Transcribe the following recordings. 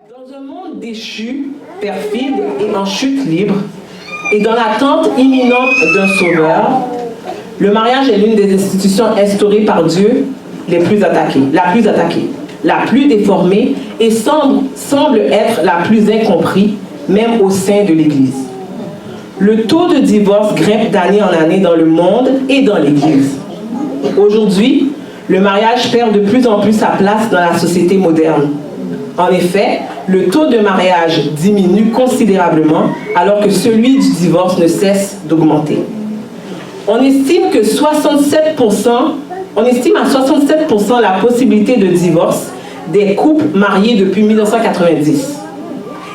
Dans un monde déchu, perfide et en chute libre, et dans l'attente imminente d'un sauveur, le mariage est l'une des institutions instaurées par Dieu la plus attaquée, la plus déformée et semble être la plus incomprise, même au sein de l'Église. Le taux de divorce grimpe d'année en année dans le monde et dans l'Église. Aujourd'hui, le mariage perd de plus en plus sa place dans la société moderne. En effet, le taux de mariage diminue considérablement alors que celui du divorce ne cesse d'augmenter. On estime à 67% la possibilité de divorce des couples mariés depuis 1990.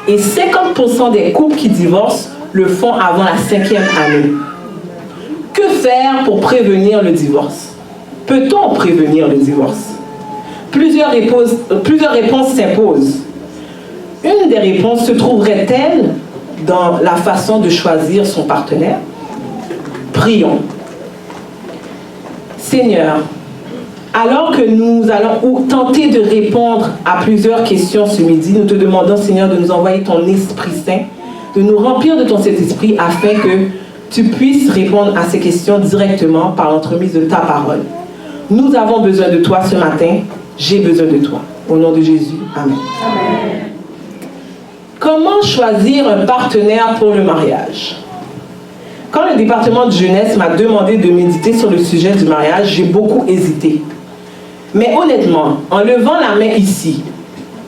Et 50% des couples qui divorcent le font avant la 5e année. Que faire pour prévenir le divorce? Peut-on prévenir le divorce? Plusieurs réponses s'imposent. Une des réponses se trouverait-elle dans la façon de choisir son partenaire? Prions. Seigneur, alors que nous allons tenter de répondre à plusieurs questions ce midi, nous te demandons, Seigneur, de nous envoyer ton Esprit Saint, de nous remplir de ton Saint-Esprit afin que tu puisses répondre à ces questions directement par l'entremise de ta parole. Nous avons besoin de toi ce matin. J'ai besoin de toi. Au nom de Jésus. Amen. Amen. Comment choisir un partenaire pour le mariage? Quand le département de jeunesse m'a demandé de méditer sur le sujet du mariage, j'ai beaucoup hésité. Mais honnêtement, en levant la main ici,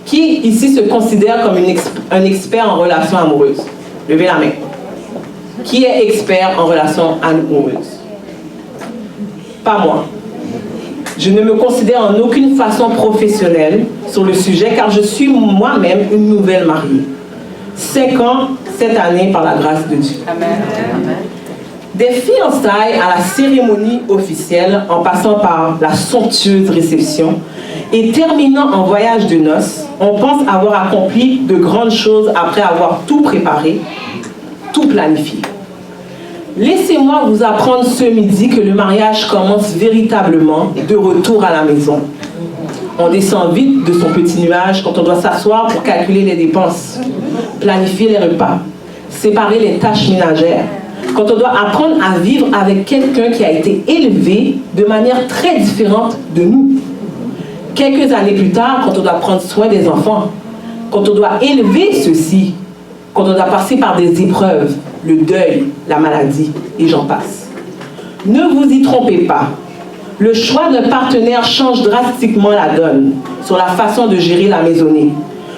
qui ici se considère comme un expert en relations amoureuses? Levez la main. Qui est expert en relations amoureuses? Pas moi. Je ne me considère en aucune façon professionnelle sur le sujet car je suis moi-même une nouvelle mariée. 5 ans cette année par la grâce de Dieu. Amen. Des fiançailles à la cérémonie officielle en passant par la somptueuse réception et terminant en voyage de noces, on pense avoir accompli de grandes choses après avoir tout préparé, tout planifié. Laissez-moi vous apprendre ce midi que le mariage commence véritablement de retour à la maison. On descend vite de son petit nuage quand on doit s'asseoir pour calculer les dépenses, planifier les repas, séparer les tâches ménagères, quand on doit apprendre à vivre avec quelqu'un qui a été élevé de manière très différente de nous. Quelques années plus tard, quand on doit prendre soin des enfants, quand on doit élever ceux-ci, quand on doit passer par des épreuves, le deuil, la maladie, et j'en passe. Ne vous y trompez pas. Le choix d'un partenaire change drastiquement la donne sur la façon de gérer la maisonnée,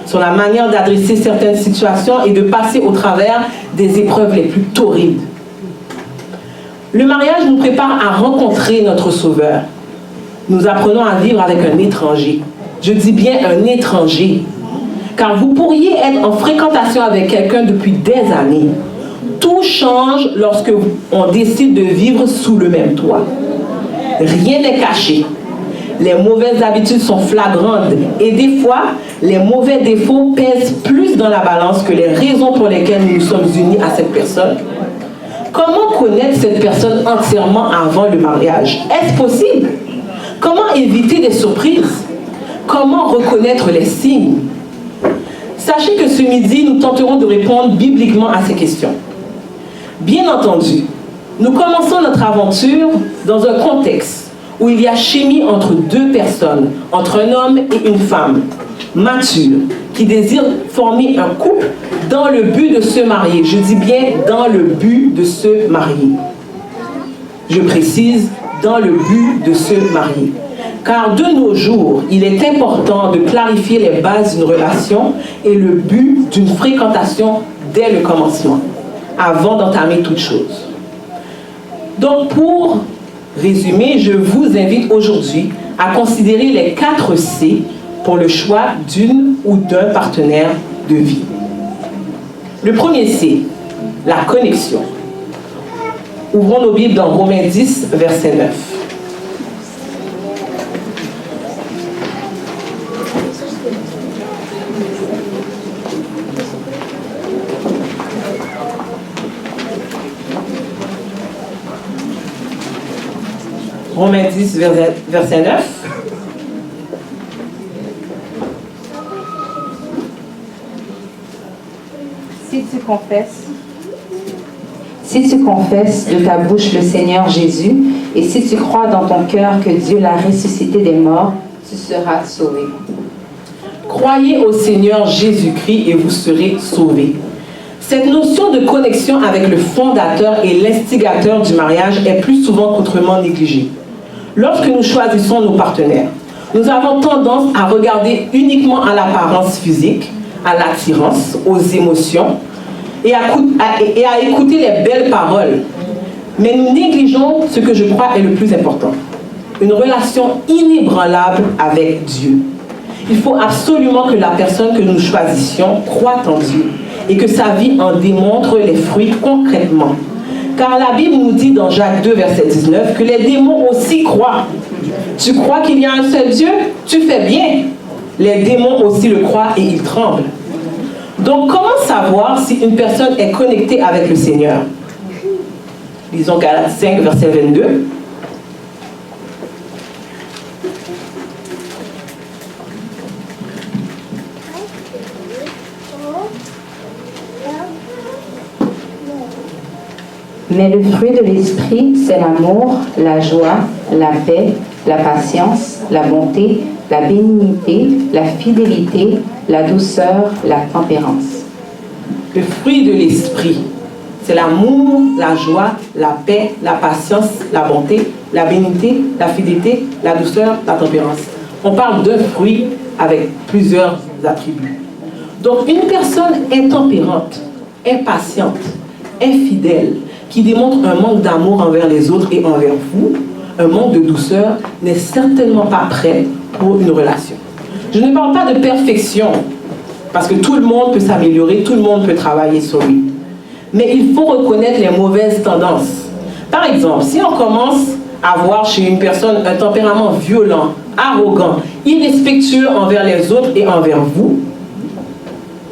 sur la manière d'adresser certaines situations et de passer au travers des épreuves les plus torrides. Le mariage nous prépare à rencontrer notre Sauveur. Nous apprenons à vivre avec un étranger. Je dis bien un étranger. Car vous pourriez être en fréquentation avec quelqu'un depuis des années. Tout change lorsque on décide de vivre sous le même toit. Rien n'est caché. Les mauvaises habitudes sont flagrantes et des fois, les mauvais défauts pèsent plus dans la balance que les raisons pour lesquelles nous nous sommes unis à cette personne. Comment connaître cette personne entièrement avant le mariage? Est-ce possible? Comment éviter des surprises? Comment reconnaître les signes? Sachez que ce midi, nous tenterons de répondre bibliquement à ces questions. Bien entendu, nous commençons notre aventure dans un contexte où il y a chimie entre deux personnes, entre un homme et une femme, matures, qui désirent former un couple dans le but de se marier. Je dis bien dans le but de se marier. Je précise, dans le but de se marier. Car de nos jours, il est important de clarifier les bases d'une relation et le but d'une fréquentation dès le commencement, avant d'entamer toute chose. Donc, pour résumer, je vous invite aujourd'hui à considérer les 4 C pour le choix d'une ou d'un partenaire de vie. Le premier C, la connexion. Ouvrons nos Bibles dans Romains 10, verset 9. Romains 10, verset 9. Si tu confesses de ta bouche le Seigneur Jésus, et si tu crois dans ton cœur que Dieu l'a ressuscité des morts, tu seras sauvé. Croyez au Seigneur Jésus-Christ et vous serez sauvés. Cette notion de connexion avec le fondateur et l'instigateur du mariage est plus souvent qu'autrement négligée. Lorsque nous choisissons nos partenaires, nous avons tendance à regarder uniquement à l'apparence physique, à l'attirance, aux émotions et à écouter les belles paroles. Mais nous négligeons ce que je crois est le plus important, une relation inébranlable avec Dieu. Il faut absolument que la personne que nous choisissions croie en Dieu et que sa vie en démontre les fruits concrètement. Car la Bible nous dit dans Jacques 2, verset 19, que les démons aussi croient. Tu crois qu'il y a un seul Dieu? Tu fais bien. Les démons aussi le croient et ils tremblent. Donc, comment savoir si une personne est connectée avec le Seigneur? Lisons Galates 5, verset 22. Mais le fruit de l'esprit, c'est l'amour, la joie, la paix, la patience, la bonté, la bénignité, la fidélité, la douceur, la tempérance. Le fruit de l'esprit, c'est l'amour, la joie, la paix, la patience, la bonté, la bénignité, la fidélité, la douceur, la tempérance. On parle d'un fruit avec plusieurs attributs. Donc, une personne intempérante, impatiente, infidèle, qui démontre un manque d'amour envers les autres et envers vous, un manque de douceur, n'est certainement pas prêt pour une relation. Je ne parle pas de perfection, parce que tout le monde peut s'améliorer, tout le monde peut travailler sur lui. Mais il faut reconnaître les mauvaises tendances. Par exemple, si on commence à voir chez une personne un tempérament violent, arrogant, irrespectueux envers les autres et envers vous,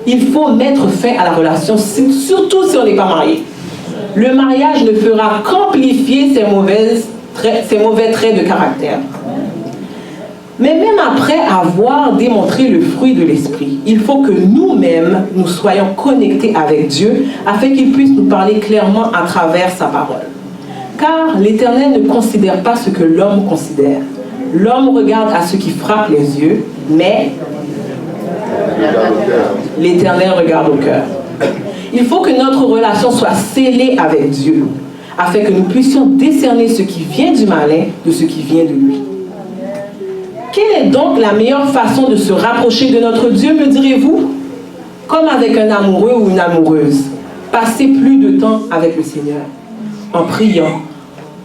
il faut mettre fin à la relation, surtout si on n'est pas marié. Le mariage ne fera qu'amplifier ces mauvais traits de caractère. Mais même après avoir démontré le fruit de l'esprit, il faut que nous-mêmes, nous soyons connectés avec Dieu afin qu'il puisse nous parler clairement à travers sa parole. Car l'Éternel ne considère pas ce que l'homme considère. L'homme regarde à ce qui frappe les yeux, mais l'Éternel regarde au cœur. Il faut que notre relation soit scellée avec Dieu, afin que nous puissions discerner ce qui vient du malin de ce qui vient de lui. Quelle est donc la meilleure façon de se rapprocher de notre Dieu, me direz-vous? Comme avec un amoureux ou une amoureuse, passer plus de temps avec le Seigneur, en priant,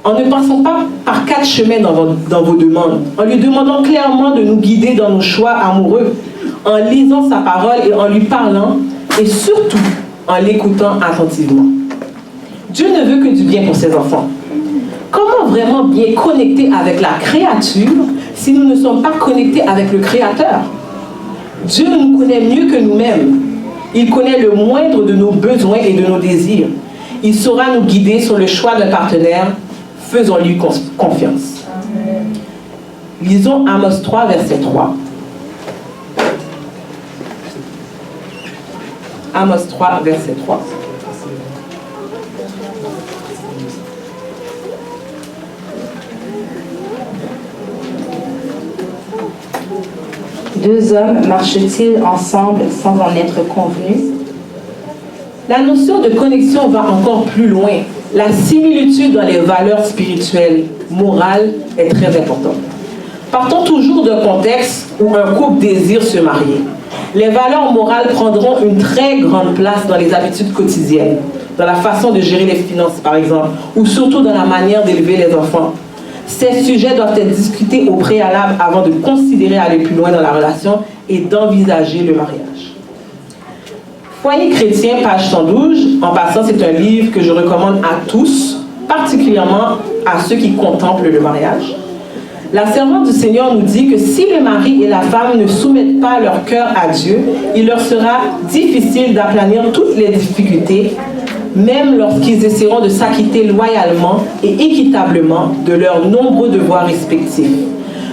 en ne passant pas par 4 chemins dans vos demandes, en lui demandant clairement de nous guider dans nos choix amoureux, en lisant sa parole et en lui parlant, et surtout en l'écoutant attentivement. Dieu ne veut que du bien pour ses enfants. Comment vraiment bien connecter avec la créature si nous ne sommes pas connectés avec le Créateur? Dieu nous connaît mieux que nous-mêmes. Il connaît le moindre de nos besoins et de nos désirs. Il saura nous guider sur le choix d'un partenaire. Faisons-lui confiance. Lisons Amos 3, verset 3. Amos 3, verset 3. Deux hommes marchent-ils ensemble sans en être convenus? La notion de connexion va encore plus loin. La similitude dans les valeurs spirituelles, morales, est très importante. Partons toujours d'un contexte où un couple désire se marier. Les valeurs morales prendront une très grande place dans les habitudes quotidiennes, dans la façon de gérer les finances, par exemple, ou surtout dans la manière d'élever les enfants. Ces sujets doivent être discutés au préalable avant de considérer aller plus loin dans la relation et d'envisager le mariage. Foyer chrétien, page 112. En passant, c'est un livre que je recommande à tous, particulièrement à ceux qui contemplent le mariage. La servante du Seigneur nous dit que si le mari et la femme ne soumettent pas leur cœur à Dieu, il leur sera difficile d'aplanir toutes les difficultés, même lorsqu'ils essaieront de s'acquitter loyalement et équitablement de leurs nombreux devoirs respectifs.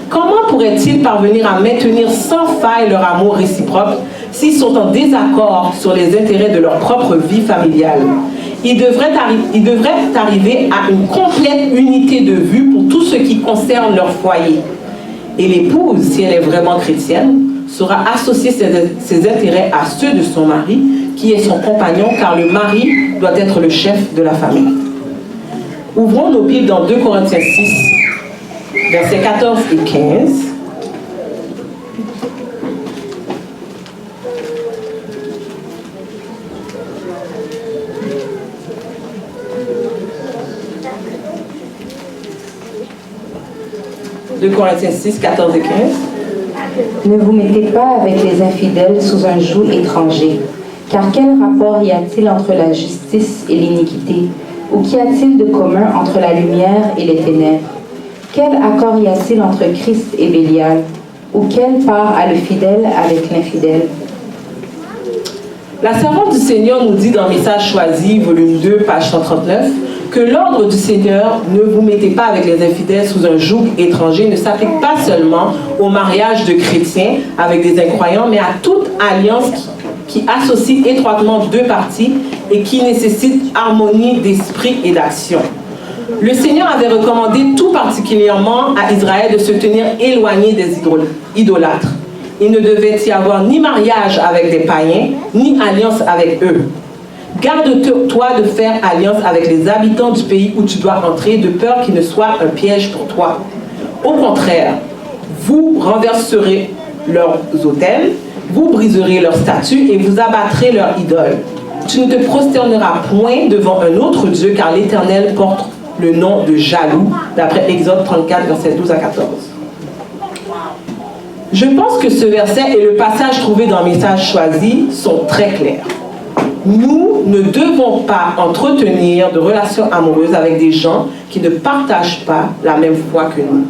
Comment pourraient-ils parvenir à maintenir sans faille leur amour réciproque s'ils sont en désaccord sur les intérêts de leur propre vie familiale, ils devraient arriver à une complète unité de vue pour tout ce qui concerne leur foyer. Et l'épouse, si elle est vraiment chrétienne, saura associer ses intérêts à ceux de son mari, qui est son compagnon, car le mari doit être le chef de la famille. Ouvrons nos Bibles dans 2 Corinthiens 6, versets 14 et 15. De Corinthiens 6, 14 et 15. Ne vous mettez pas avec les infidèles sous un joug étranger, car quel rapport y a-t-il entre la justice et l'iniquité? Ou qu'y a-t-il de commun entre la lumière et les ténèbres? Quel accord y a-t-il entre Christ et Bélial? Ou quelle part a le fidèle avec l'infidèle? La servante du Seigneur nous dit dans Message choisi, volume 2, page 139, que l'ordre du Seigneur, ne vous mettez pas avec les infidèles sous un joug étranger, ne s'applique pas seulement au mariage de chrétiens avec des incroyants, mais à toute alliance qui associe étroitement deux parties et qui nécessite harmonie d'esprit et d'action. Le Seigneur avait recommandé tout particulièrement à Israël de se tenir éloigné des idolâtres. Il ne devait y avoir ni mariage avec des païens, ni alliance avec eux. Garde-toi de faire alliance avec les habitants du pays où tu dois entrer, de peur qu'il ne soit un piège pour toi. Au contraire, vous renverserez leurs autels, vous briserez leurs statues et vous abattrez leurs idoles. Tu ne te prosterneras point devant un autre Dieu, car l'Éternel porte le nom de jaloux, d'après Exode 34, versets 12 à 14. Je pense que ce verset et le passage trouvé dans Message choisi sont très clairs. Nous ne devons pas entretenir de relations amoureuses avec des gens qui ne partagent pas la même foi que nous.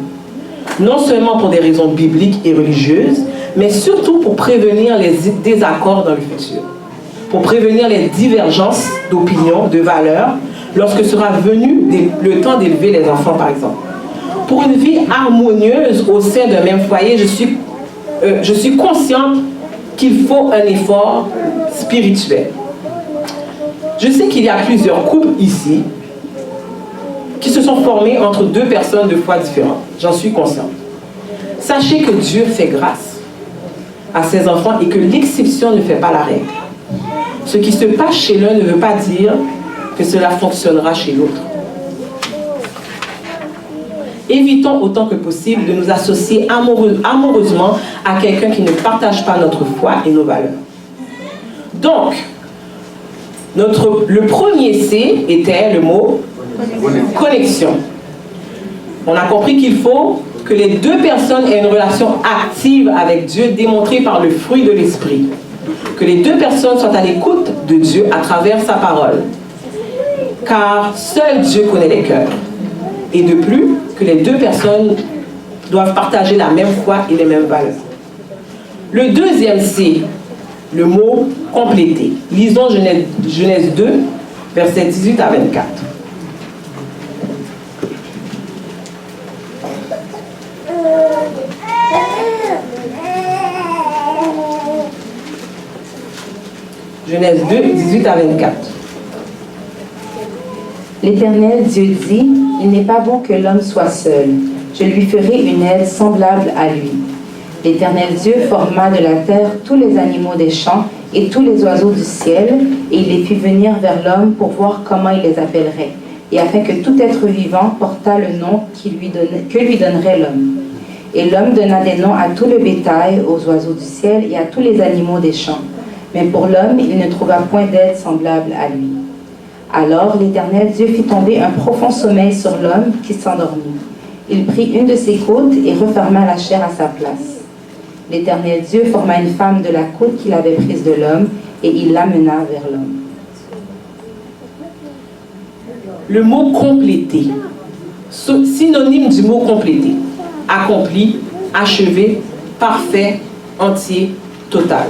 Non seulement pour des raisons bibliques et religieuses, mais surtout pour prévenir les désaccords dans le futur, pour prévenir les divergences d'opinion, de valeurs, lorsque sera venu le temps d'élever les enfants, par exemple. Pour une vie harmonieuse au sein d'un même foyer, je suis consciente qu'il faut un effort spirituel. Je sais qu'il y a plusieurs couples ici qui se sont formés entre deux personnes de foi différentes. J'en suis consciente. Sachez que Dieu fait grâce à ses enfants et que l'exception ne fait pas la règle. Ce qui se passe chez l'un ne veut pas dire que cela fonctionnera chez l'autre. Évitons autant que possible de nous associer amoureusement à quelqu'un qui ne partage pas notre foi et nos valeurs. Donc, le premier C était le mot connexion. On a compris qu'il faut que les deux personnes aient une relation active avec Dieu, démontrée par le fruit de l'esprit. Que les deux personnes soient à l'écoute de Dieu à travers sa parole. Car seul Dieu connaît les cœurs. Et de plus, que les deux personnes doivent partager la même foi et les mêmes valeurs. Le deuxième C, le mot compléter. Lisons Genèse 2, versets 18 à 24. Genèse 2, 18 à 24. L'Éternel Dieu dit, « Il n'est pas bon que l'homme soit seul. Je lui ferai une aide semblable à lui. » L'Éternel Dieu forma de la terre tous les animaux des champs et tous les oiseaux du ciel, et il les fit venir vers l'homme pour voir comment il les appellerait, et afin que tout être vivant portât le nom que lui donnerait l'homme. Et l'homme donna des noms à tout le bétail, aux oiseaux du ciel et à tous les animaux des champs. Mais pour l'homme, il ne trouva point d'aide semblable à lui. Alors l'Éternel Dieu fit tomber un profond sommeil sur l'homme qui s'endormit. Il prit une de ses côtes et referma la chair à sa place. L'Éternel Dieu forma une femme de la côte qu'il avait prise de l'homme et il l'amena vers l'homme. Le mot compléter, synonyme du mot compléter, accompli, achevé, parfait, entier, total.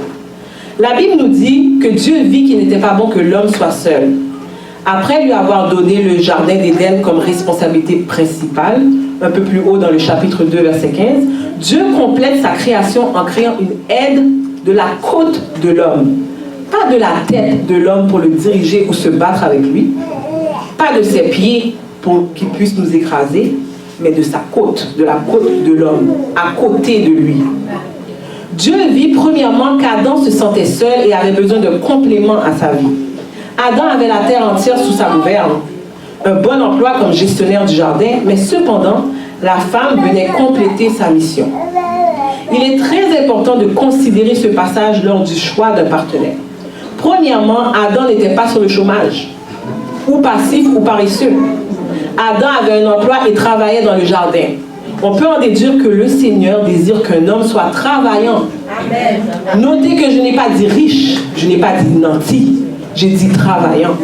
La Bible nous dit que Dieu vit qu'il n'était pas bon que l'homme soit seul. Après lui avoir donné le jardin d'Éden comme responsabilité principale, un peu plus haut dans le chapitre 2, verset 15, Dieu complète sa création en créant une aide de la côte de l'homme. Pas de la tête de l'homme pour le diriger ou se battre avec lui. Pas de ses pieds pour qu'il puisse nous écraser, mais de sa côte, de la côte de l'homme, à côté de lui. Dieu vit premièrement qu'Adam se sentait seul et avait besoin de complément à sa vie. Adam avait la terre entière sous sa gouverne, un bon emploi comme gestionnaire du jardin, mais cependant, la femme venait compléter sa mission. Il est très important de considérer ce passage lors du choix d'un partenaire. Premièrement, Adam n'était pas sur le chômage, ou passif ou paresseux. Adam avait un emploi et travaillait dans le jardin. On peut en déduire que le Seigneur désire qu'un homme soit travaillant. Amen. Notez que je n'ai pas dit riche, je n'ai pas dit nanti, j'ai dit travaillant.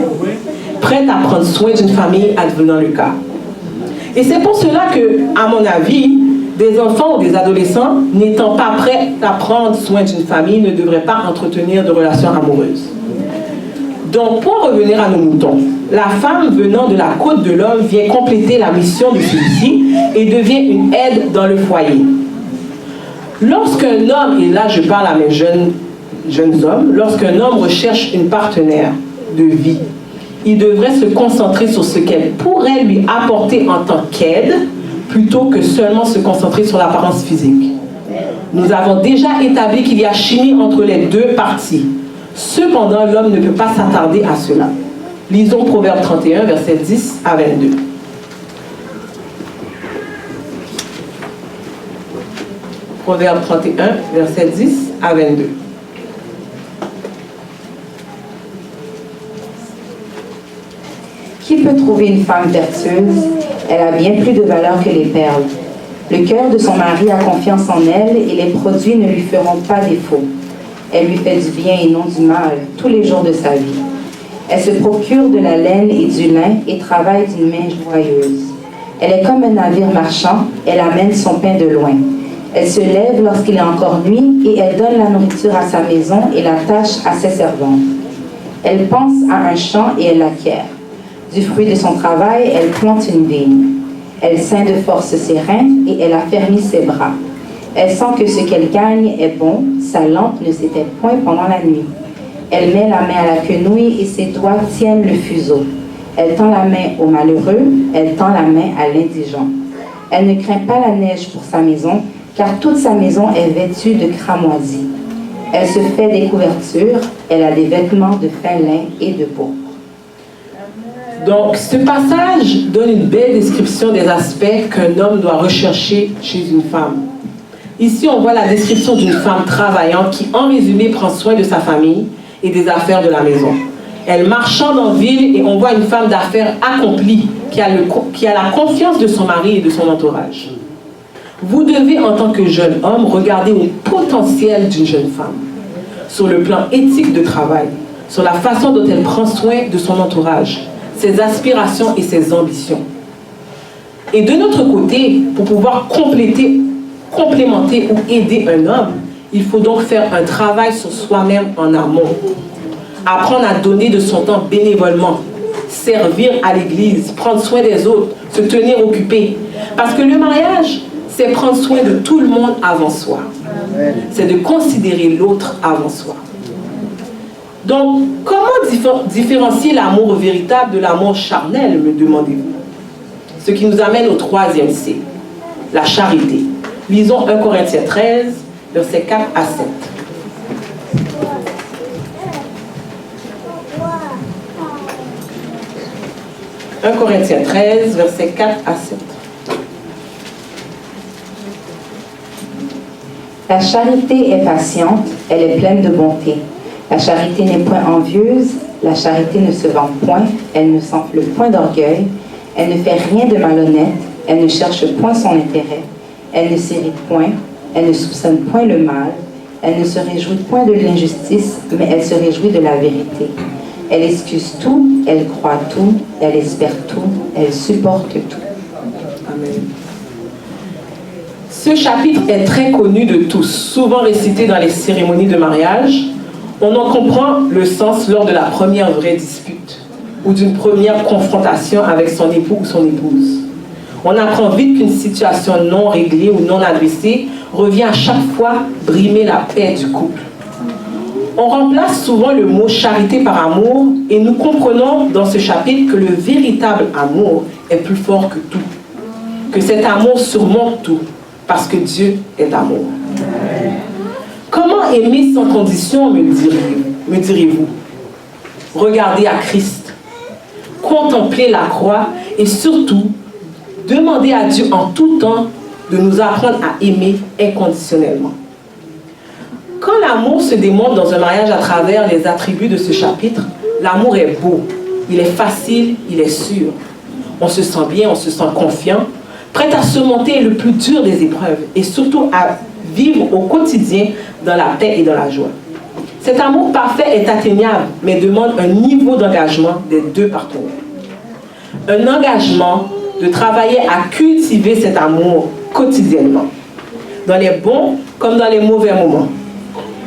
Prêt à prendre soin d'une famille advenant le cas. Et c'est pour cela que, à mon avis, des enfants ou des adolescents n'étant pas prêts à prendre soin d'une famille ne devraient pas entretenir de relations amoureuses. Donc, pour revenir à nos moutons, la femme venant de la côte de l'homme vient compléter la mission de celui-ci et devient une aide dans le foyer. Lorsqu'un homme, et là je parle à mes jeunes hommes, lorsqu'un homme recherche une partenaire de vie, il devrait se concentrer sur ce qu'elle pourrait lui apporter en tant qu'aide, plutôt que seulement se concentrer sur l'apparence physique. Nous avons déjà établi qu'il y a chimie entre les deux parties. Cependant, l'homme ne peut pas s'attarder à cela. Lisons Proverbe 31, versets 10 à 22. Proverbe 31, versets 10 à 22. Qui peut trouver une femme vertueuse? Elle a bien plus de valeur que les perles. Le cœur de son mari a confiance en elle et les produits ne lui feront pas défaut. Elle lui fait du bien et non du mal tous les jours de sa vie. Elle se procure de la laine et du lin et travaille d'une main joyeuse. Elle est comme un navire marchand, elle amène son pain de loin. Elle se lève lorsqu'il est encore nuit et elle donne la nourriture à sa maison et la tâche à ses servantes. Elle pense à un champ et elle l'acquiert. Du fruit de son travail, elle plante une vigne. Elle ceint de force ses reins et elle affermit ses bras. Elle sent que ce qu'elle gagne est bon, sa lampe ne s'éteint point pendant la nuit. Elle met la main à la quenouille et ses doigts tiennent le fuseau. Elle tend la main au malheureux, elle tend la main à l'indigent. Elle ne craint pas la neige pour sa maison, car toute sa maison est vêtue de cramoisis. Elle se fait des couvertures, elle a des vêtements de fin lin et de pourpre. Donc, ce passage donne une belle description des aspects qu'un homme doit rechercher chez une femme. Ici, on voit la description d'une femme travaillante qui, en résumé, prend soin de sa famille et des affaires de la maison. Elle marchande en ville et on voit une femme d'affaires accomplie qui a la confiance de son mari et de son entourage. Vous devez, en tant que jeune homme, regarder au potentiel d'une jeune femme, sur le plan éthique de travail, sur la façon dont elle prend soin de son entourage, ses aspirations et ses ambitions. Et de notre côté, pour pouvoir complémenter ou aider un homme, il faut donc faire un travail sur soi-même en amont. Apprendre à donner de son temps bénévolement, servir à l'église, prendre soin des autres, se tenir occupé. Parce que le mariage, c'est prendre soin de tout le monde avant soi. C'est de considérer l'autre avant soi. Donc, comment différencier l'amour véritable de l'amour charnel, me demandez-vous? Ce qui nous amène au troisième C, la charité. Lisons 1 Corinthiens 13, versets 4 à 7. 1 Corinthiens 13, versets 4 à 7. La charité est patiente, elle est pleine de bonté. La charité n'est point envieuse, la charité ne se vante point, elle ne s'enfle point d'orgueil, elle ne fait rien de malhonnête, elle ne cherche point son intérêt, elle ne s'irrite point, elle ne soupçonne point le mal, elle ne se réjouit point de l'injustice, mais elle se réjouit de la vérité. Elle excuse tout, elle croit tout, elle espère tout, elle supporte tout. Amen. Ce chapitre est très connu de tous, souvent récité dans les cérémonies de mariage. On en comprend le sens lors de la première vraie dispute ou d'une première confrontation avec son époux ou son épouse. On apprend vite qu'une situation non réglée ou non adressée revient à chaque fois brimer la paix du couple. On remplace souvent le mot charité par amour et nous comprenons dans ce chapitre que le véritable amour est plus fort que tout. Que cet amour surmonte tout parce que Dieu est amour. Comment aimer sans condition, me direz-vous? Regardez à Christ, contempler la croix et surtout demander à Dieu en tout temps de nous apprendre à aimer inconditionnellement. Quand l'amour se démontre dans un mariage à travers les attributs de ce chapitre, l'amour est beau, il est facile, il est sûr. On se sent bien, on se sent confiant, prêt à surmonter le plus dur des épreuves et surtout à vivre au quotidien dans la paix et dans la joie. Cet amour parfait est atteignable, mais demande un niveau d'engagement des deux partenaires. Un engagement de travailler à cultiver cet amour quotidiennement, dans les bons comme dans les mauvais moments.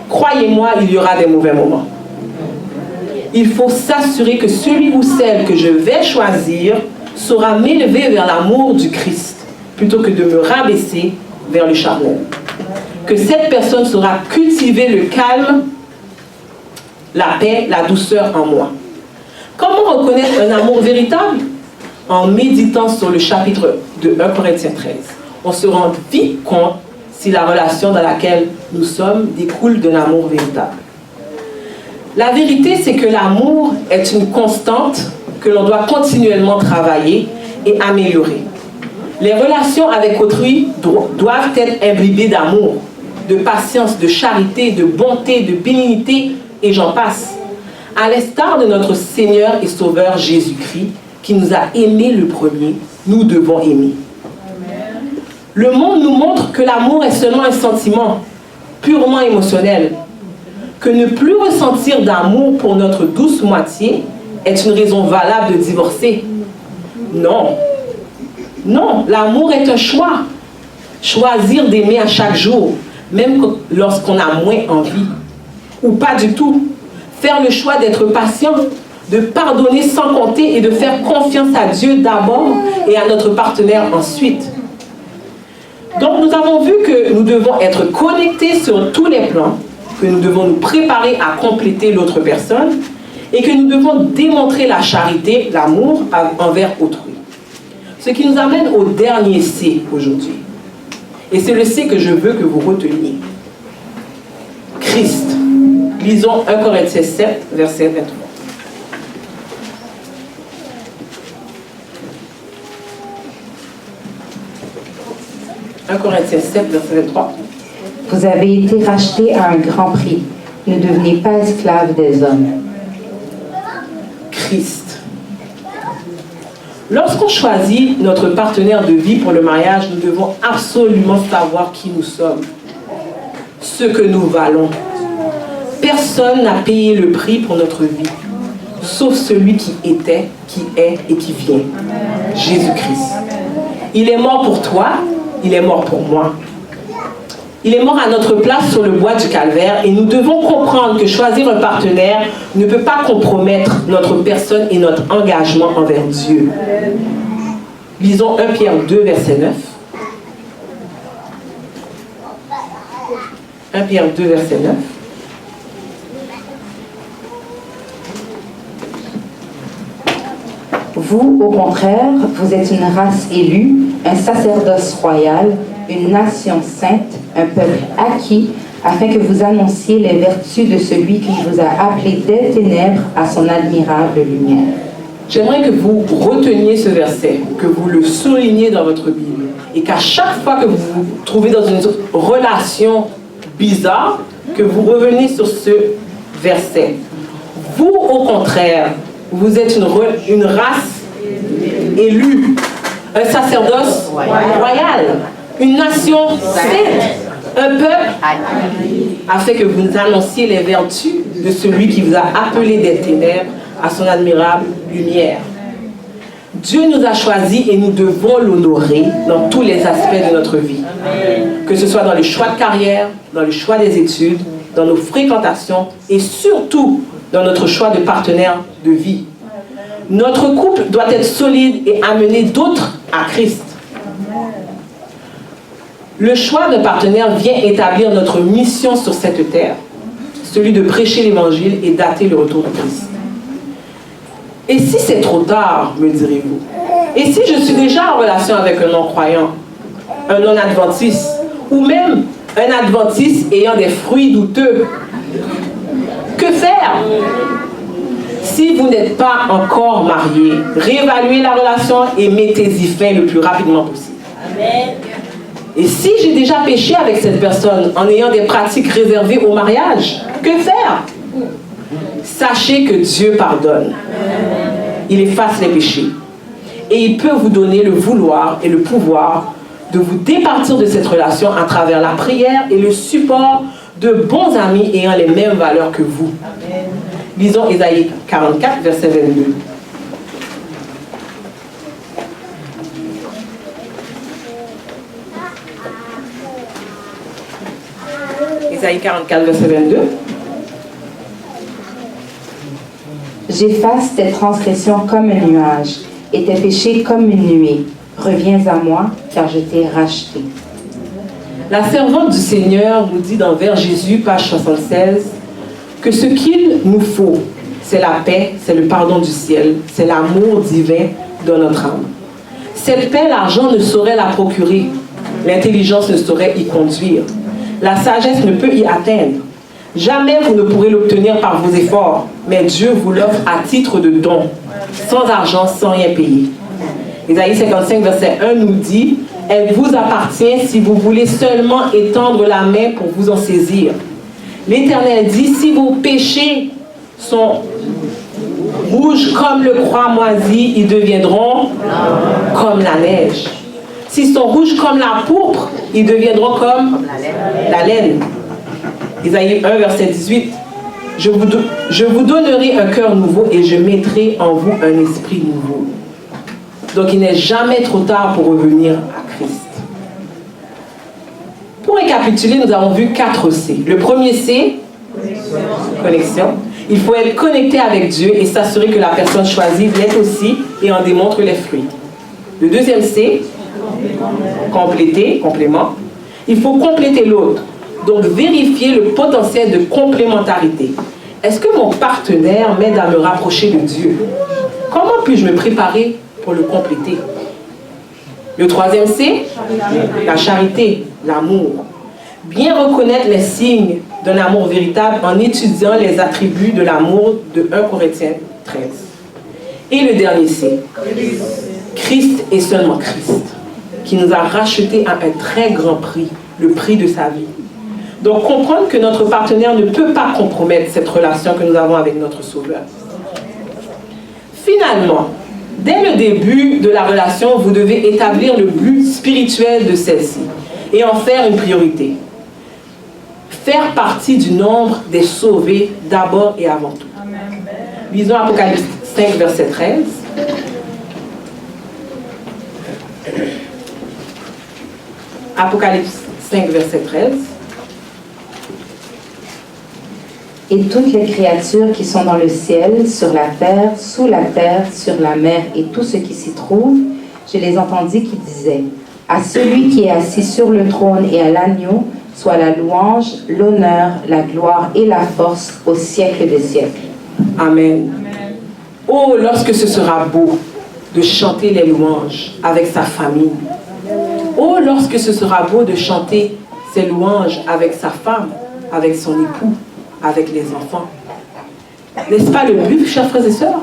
Croyez-moi, il y aura des mauvais moments. Il faut s'assurer que celui ou celle que je vais choisir saura m'élever vers l'amour du Christ, plutôt que de me rabaisser vers le charnel. Que cette personne saura cultiver le calme, la paix, la douceur en moi. Comment reconnaître un amour véritable? En méditant sur le chapitre de 1 Corinthiens 13. On se rend vite compte si la relation dans laquelle nous sommes découle d'un amour véritable. La vérité, c'est que l'amour est une constante que l'on doit continuellement travailler et améliorer. Les relations avec autrui doivent être imbibées d'amour, de patience, de charité, de bonté, de bénignité, et j'en passe. À l'instar de notre Seigneur et Sauveur Jésus-Christ, qui nous a aimés le premier, nous devons aimer. Le monde nous montre que l'amour est seulement un sentiment purement émotionnel, que ne plus ressentir d'amour pour notre douce moitié est une raison valable de divorcer. Non. Non, l'amour est un choix. Choisir d'aimer à chaque jour, même lorsqu'on a moins envie. Ou pas du tout. Faire le choix d'être patient, de pardonner sans compter et de faire confiance à Dieu d'abord et à notre partenaire ensuite. Donc nous avons vu que nous devons être connectés sur tous les plans, que nous devons nous préparer à compléter l'autre personne et que nous devons démontrer la charité, l'amour envers autrui. Ce qui nous amène au dernier C aujourd'hui. Et c'est le C que je veux que vous reteniez. Christ. Lisons 1 Corinthiens 7, verset 23. 1 Corinthiens 7, verset 23. Vous avez été rachetés à un grand prix. Ne devenez pas esclaves des hommes. Christ. Lorsqu'on choisit notre partenaire de vie pour le mariage, nous devons absolument savoir qui nous sommes, ce que nous valons. Personne n'a payé le prix pour notre vie, sauf celui qui était, qui est et qui vient, Jésus-Christ. Il est mort pour toi, il est mort pour moi. Il est mort à notre place sur le bois du calvaire et nous devons comprendre que choisir un partenaire ne peut pas compromettre notre personne et notre engagement envers Dieu. Lisons 1 Pierre 2, verset 9. 1 Pierre 2, verset 9. Vous, au contraire, vous êtes une race élue, un sacerdoce royal, une nation sainte, un peuple acquis, afin que vous annonciez les vertus de celui qui vous a appelé des ténèbres à son admirable lumière. J'aimerais que vous reteniez ce verset, que vous le souligniez dans votre Bible, et qu'à chaque fois que vous vous trouvez dans une relation bizarre, que vous reveniez sur ce verset. Vous, au contraire, vous êtes une race élue, un sacerdoce royal, une nation sainte, un peuple, afin que vous annonciez les vertus de celui qui vous a appelé des ténèbres à son admirable lumière. Dieu nous a choisis et nous devons l'honorer dans tous les aspects de notre vie. Que ce soit dans le choix de carrière, dans le choix des études, dans nos fréquentations et surtout dans notre choix de partenaire de vie. Notre couple doit être solide et amener d'autres à Christ. Le choix de partenaire vient établir notre mission sur cette terre. celui de prêcher l'évangile et dater le retour de Christ. Et si c'est trop tard, me direz-vous? Et si je suis déjà en relation avec un non-croyant, un non-adventiste, ou même un adventiste ayant des fruits douteux? Que faire? Si vous n'êtes pas encore marié, réévaluez la relation et mettez-y fin le plus rapidement possible. Amen. Et si j'ai déjà péché avec cette personne en ayant des pratiques réservées au mariage, que faire? Sachez que Dieu pardonne. Il efface les péchés. Et il peut vous donner le vouloir et le pouvoir de vous départir de cette relation à travers la prière et le support de bons amis ayant les mêmes valeurs que vous. Amen. Lisons Ésaïe 44, verset 22. Ésaïe 44, verset 22. J'efface tes transgressions comme un nuage et tes péchés comme une nuée. Reviens à moi, car je t'ai racheté. La servante du Seigneur nous dit dans vers Jésus, page 76, que ce qu'il nous faut, c'est la paix, c'est le pardon du ciel, c'est l'amour divin dans notre âme. Cette paix, l'argent ne saurait la procurer, l'intelligence ne saurait y conduire, la sagesse ne peut y atteindre. Jamais vous ne pourrez l'obtenir par vos efforts, mais Dieu vous l'offre à titre de don, sans argent, sans rien payer. Ésaïe 55, verset 1 nous dit « Elle vous appartient si vous voulez seulement étendre la main pour vous en saisir. » L'Éternel dit « Si vos péchés sont rouges comme le croix moisi, ils deviendront comme la neige. S'ils sont rouges comme la pourpre, ils deviendront comme la laine. » Isaïe 1, verset 18. Je vous donnerai un cœur nouveau et je mettrai en vous un esprit nouveau. Donc il n'est jamais trop tard pour revenir à Christ. Pour récapituler, nous avons vu 4 C. Le premier C, connexion. Il faut être connecté avec Dieu et s'assurer que la personne choisie l'est aussi et en démontre les fruits. Le deuxième C, compléter, complément. Il faut compléter l'autre. Donc vérifier le potentiel de complémentarité. Est-ce que mon partenaire m'aide à me rapprocher de Dieu? Comment puis-je me préparer pour le compléter? Le troisième C, la charité, l'amour. Bien reconnaître les signes d'un amour véritable en étudiant les attributs de l'amour de 1 Corinthiens 13. Et le dernier C, Christ et seulement Christ, qui nous a rachetés à un très grand prix, le prix de sa vie. Donc comprendre que notre partenaire ne peut pas compromettre cette relation que nous avons avec notre Sauveur. Finalement, dès le début de la relation, vous devez établir le but spirituel de celle-ci et en faire une priorité. Faire partie du nombre des sauvés d'abord et avant tout. Lisons Apocalypse 5, verset 13. Apocalypse 5, verset 13. Et toutes les créatures qui sont dans le ciel, sur la terre, sous la terre, sur la mer et tout ce qui s'y trouve, je les entendis qui disaient: à celui qui est assis sur le trône et à l'agneau, soit la louange, l'honneur, la gloire et la force au siècle des siècles. Amen. Oh, lorsque ce sera beau de chanter les louanges avec sa famille. Oh, lorsque ce sera beau de chanter ses louanges avec sa femme, avec son époux, avec les enfants. N'est-ce pas le but, chers frères et sœurs?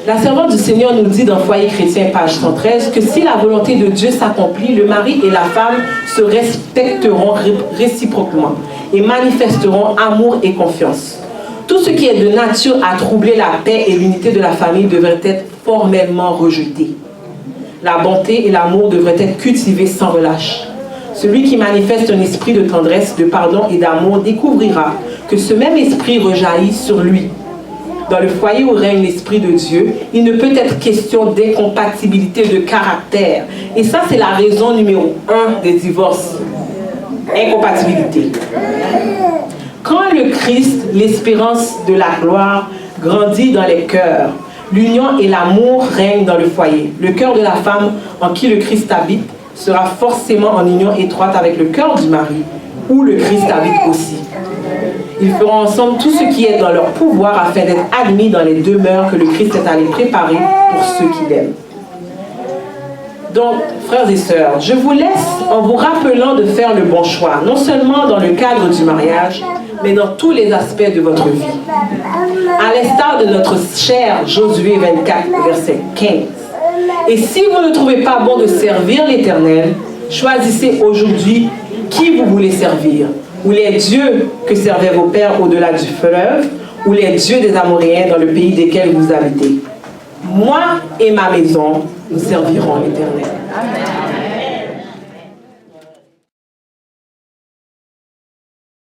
La servante du Seigneur nous dit dans Foyer chrétien, page 113, que si la volonté de Dieu s'accomplit, le mari et la femme se respecteront réciproquement et manifesteront amour et confiance. Tout ce qui est de nature à troubler la paix et l'unité de la famille devrait être formellement rejeté. La bonté et l'amour devraient être cultivés sans relâche. Celui qui manifeste un esprit de tendresse, de pardon et d'amour découvrira que ce même esprit rejaillit sur lui. Dans le foyer où règne l'Esprit de Dieu, il ne peut être question d'incompatibilité de caractère. Et ça, c'est la raison numéro 1 des divorces. Incompatibilité. Quand le Christ, l'espérance de la gloire, grandit dans les cœurs, l'union et l'amour règnent dans le foyer. Le cœur de la femme en qui le Christ habite sera forcément en union étroite avec le cœur du mari, où le Christ habite aussi. Ils feront ensemble tout ce qui est dans leur pouvoir afin d'être admis dans les demeures que le Christ est allé préparer pour ceux qui l'aiment. Donc, frères et sœurs, je vous laisse en vous rappelant de faire le bon choix, non seulement dans le cadre du mariage, mais dans tous les aspects de votre vie. À l'instar de notre cher Josué 24, verset 15. Et si vous ne trouvez pas bon de servir l'Éternel, choisissez aujourd'hui qui vous voulez servir. Ou les dieux que servaient vos pères au-delà du fleuve, ou les dieux des Amoréens dans le pays desquels vous habitez. Moi et ma maison, nous servirons l'Éternel. Amen.